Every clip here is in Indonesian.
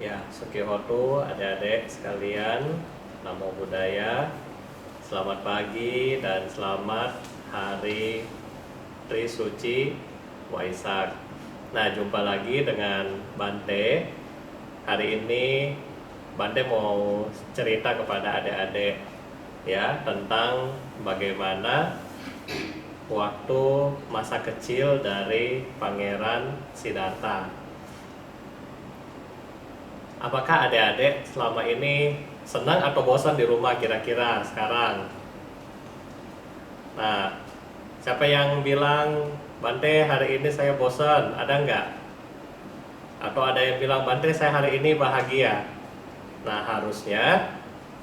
Ya, Sukihoto, adik-adik sekalian, namo buddhaya, selamat pagi dan selamat hari Trisuci Waisak. Nah, jumpa lagi dengan Bante. Hari ini Bante mau cerita kepada adik-adik ya tentang bagaimana waktu masa kecil dari Pangeran Siddhartha. Apakah adik-adik selama ini senang atau bosan di rumah kira-kira sekarang? Nah, siapa yang bilang, Bante hari ini saya bosan, ada nggak? Atau ada yang bilang, Bante saya hari ini bahagia? Nah, harusnya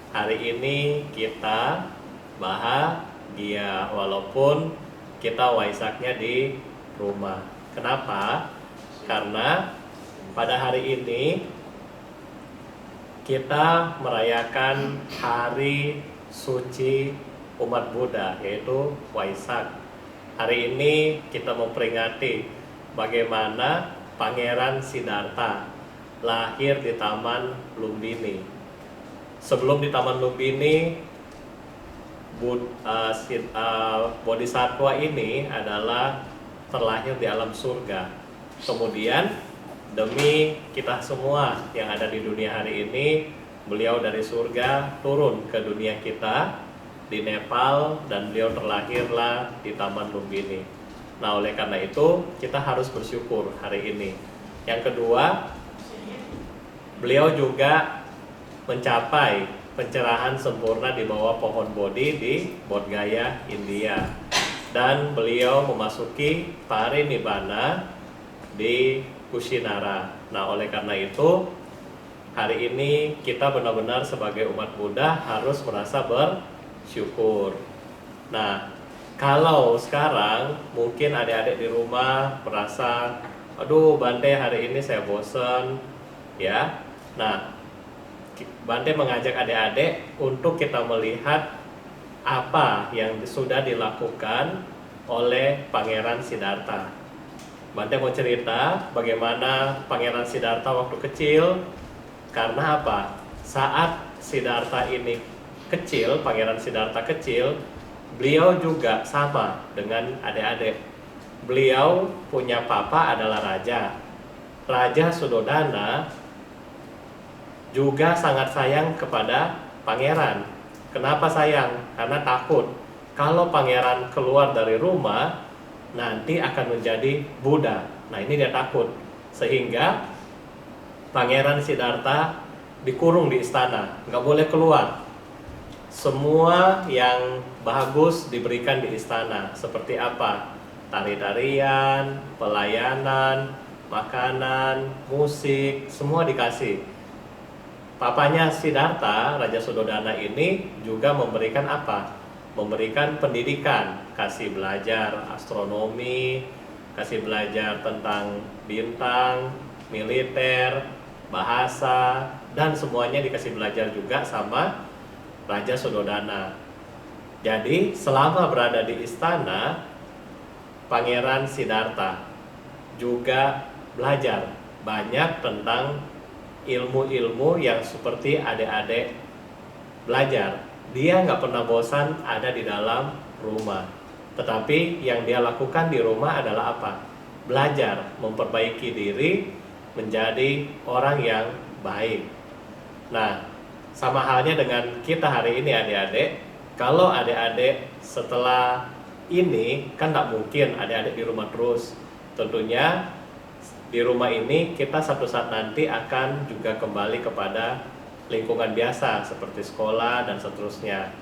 hari ini kita bahagia walaupun kita Waisaknya di rumah. Kenapa? Karena pada hari ini kita merayakan hari suci umat Buddha, yaitu Waisak. Hari ini kita memperingati bagaimana Pangeran Siddhartha lahir di Taman Lumbini. Sebelum di Taman Lumbini, Bodhisattva ini adalah terlahir di alam surga. Kemudian demi kita semua yang ada di dunia hari ini, beliau dari surga turun ke dunia kita di Nepal dan beliau terlahirlah di Taman Lumbini. Nah, oleh karena itu kita harus bersyukur hari ini. Yang kedua, beliau juga mencapai pencerahan sempurna di bawah pohon Bodhi di Bodh Gaya, India. Dan beliau memasuki parinibbana di Kushinara. Nah, oleh karena itu hari ini kita benar-benar sebagai umat Buddha harus merasa bersyukur. Nah, kalau sekarang mungkin adik-adik di rumah merasa, aduh Bante hari ini saya bosan, ya. Nah, Bante mengajak adik-adik untuk kita melihat apa yang sudah dilakukan oleh Pangeran Siddhartha. Bante mau cerita bagaimana Pangeran Siddhartha waktu kecil. Karena apa? Saat Siddhartha ini kecil, Pangeran Siddhartha kecil, beliau juga sama dengan adik-adik. Beliau punya papa adalah raja. Raja Suddhodana juga sangat sayang kepada pangeran. Kenapa sayang? Karena takut kalau pangeran keluar dari rumah nanti akan menjadi Buddha. Nah, ini dia takut. Sehingga Pangeran Siddhartha dikurung di istana, nggak boleh keluar. Semua yang bagus diberikan di istana. Seperti apa? Tari-tarian, pelayanan, makanan, musik, semua dikasih. Papanya Siddhartha, Raja Suddhodana ini juga memberikan apa? Memberikan pendidikan, kasih belajar astronomi, kasih belajar tentang bintang, militer, bahasa, dan semuanya dikasih belajar juga sama Raja Suddhodana. Jadi selama berada di istana, Pangeran Siddhartha juga belajar banyak tentang ilmu-ilmu yang seperti adik-adik belajar. Dia nggak pernah bosan ada di dalam rumah. Tetapi yang dia lakukan di rumah adalah apa? Belajar, memperbaiki diri, menjadi orang yang baik. Nah, sama halnya dengan kita hari ini adik-adik. Kalau adik-adik setelah ini, kan nggak mungkin adik-adik di rumah terus. Tentunya di rumah ini kita satu saat nanti akan juga kembali kepada lingkungan biasa seperti sekolah dan seterusnya.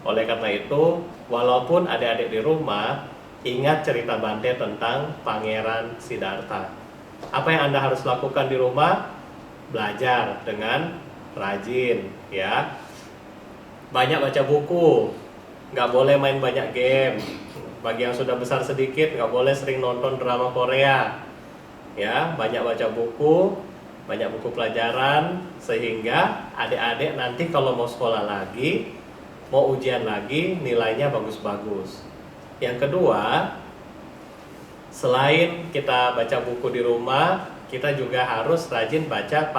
Oleh karena itu, walaupun adik-adik di rumah, ingat cerita Bante tentang Pangeran Siddhartha. Apa yang Anda harus lakukan di rumah? Belajar dengan rajin, ya. Banyak baca buku, nggak boleh main banyak game. Bagi yang sudah besar sedikit, nggak boleh sering nonton drama Korea. Ya, banyak baca buku, banyak buku pelajaran, sehingga adik-adik nanti kalau mau sekolah lagi, mau ujian lagi, nilainya bagus-bagus. Yang kedua, selain kita baca buku di rumah, kita juga harus rajin baca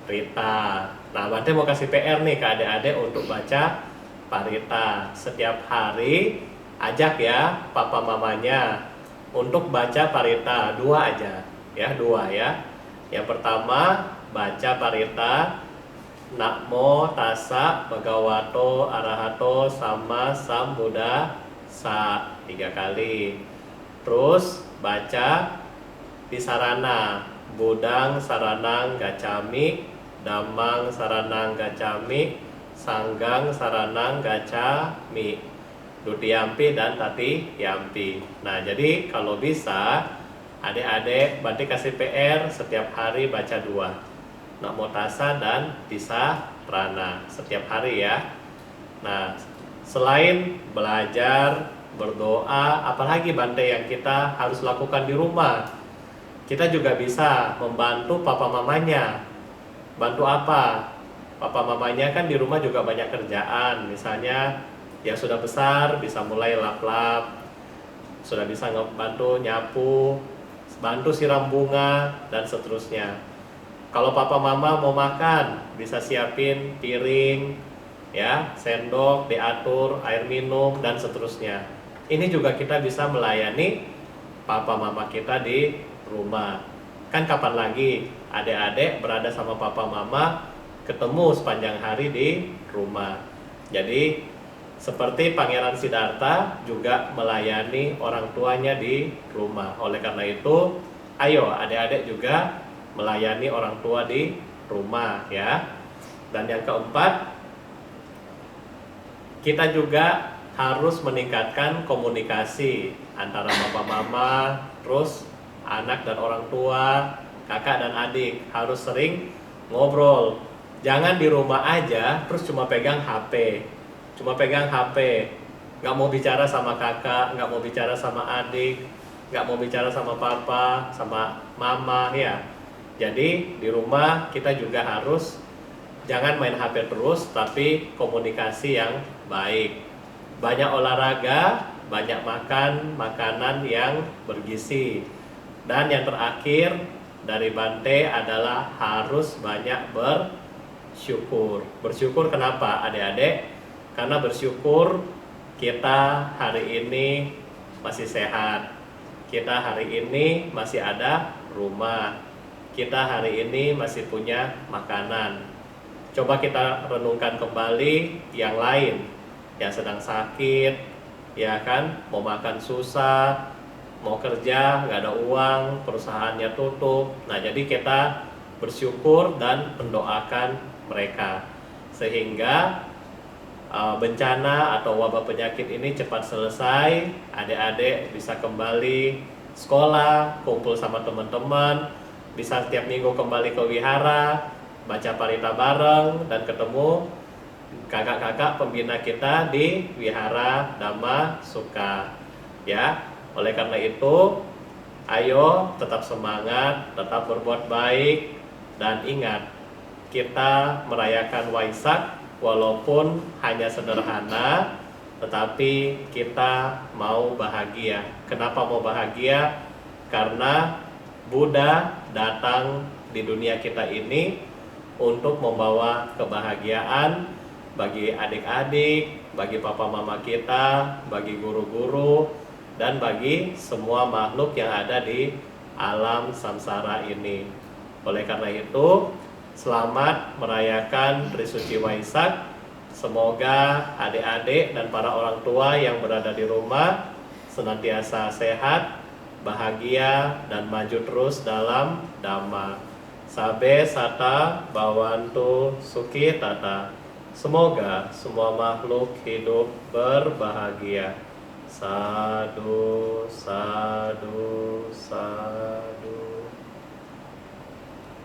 Rita. Nah, Bante mau kasih PR nih ke adik-adik untuk baca Parita. Setiap hari ajak ya papa mamanya untuk baca Parita, 2 aja ya, 2 ya. Yang pertama baca Parita Namo tassa bhagavato arahato sama sambuddhassa 3 kali. Terus baca Pisarana Budang saranang gacami, Dhammang saranang gacami, Sanggang saranang gacami, Dutiyampi dan Tatiyampi. Nah, jadi kalau bisa adik-adik Bante kasih PR setiap hari baca 2, Namo tassa dan Tisarana setiap hari ya. Nah, selain belajar, berdoa, apalagi Bante yang kita harus lakukan di rumah? Kita juga bisa membantu papa mamanya. Bantu apa? Papa mamanya kan di rumah juga banyak kerjaan. Misalnya yang sudah besar bisa mulai lap-lap, sudah bisa bantu nyapu, bantu siram bunga, dan seterusnya. Kalau papa mama mau makan, bisa siapin piring, ya, sendok, diatur, air minum, dan seterusnya. Ini juga kita bisa melayani papa mama kita di rumah. Kan kapan lagi adik-adik berada sama papa mama ketemu sepanjang hari di rumah. Jadi seperti Pangeran Siddhartha juga melayani orang tuanya di rumah. Oleh karena itu, ayo adik-adik juga melayani orang tua di rumah ya. Dan yang keempat, kita juga harus meningkatkan komunikasi antara papa mama, terus anak dan orang tua, kakak dan adik. Harus sering ngobrol. Jangan di rumah aja terus cuma pegang HP, nggak mau bicara sama kakak, nggak mau bicara sama adik, nggak mau bicara sama papa, sama mama ya. Jadi di rumah kita juga harus jangan main HP terus, tapi komunikasi yang baik. Banyak olahraga, banyak makan makanan yang bergizi. Dan yang terakhir dari Bante adalah harus banyak bersyukur. Bersyukur kenapa adik-adik? Karena bersyukur kita hari ini masih sehat, kita hari ini masih ada rumah, kita hari ini masih punya makanan. Coba kita renungkan kembali yang lain yang sedang sakit, ya kan, mau makan susah, mau kerja nggak ada uang, perusahaannya tutup. Nah, jadi kita bersyukur dan mendoakan mereka sehingga bencana atau wabah penyakit ini cepat selesai, adik-adik bisa kembali sekolah, kumpul sama teman-teman, bisa setiap minggu kembali ke wihara, baca parita bareng, dan ketemu kakak-kakak pembina kita di wihara Dhamma Sukha ya. Oleh karena itu, ayo tetap semangat, tetap berbuat baik, dan ingat, kita merayakan Waisak walaupun hanya sederhana, tetapi kita mau bahagia. Kenapa mau bahagia? Karena Buddha datang di dunia kita ini untuk membawa kebahagiaan bagi adik-adik, bagi papa mama kita, bagi guru-guru, dan bagi semua makhluk yang ada di alam samsara ini. Oleh karena itu, selamat merayakan Trisuci Waisak. Semoga adik-adik dan para orang tua yang berada di rumah senantiasa sehat, bahagia, dan maju terus dalam Dhamma. Sabe sata bawantu suki tata. Semoga semua makhluk hidup berbahagia. Sadu, sadu, sadu.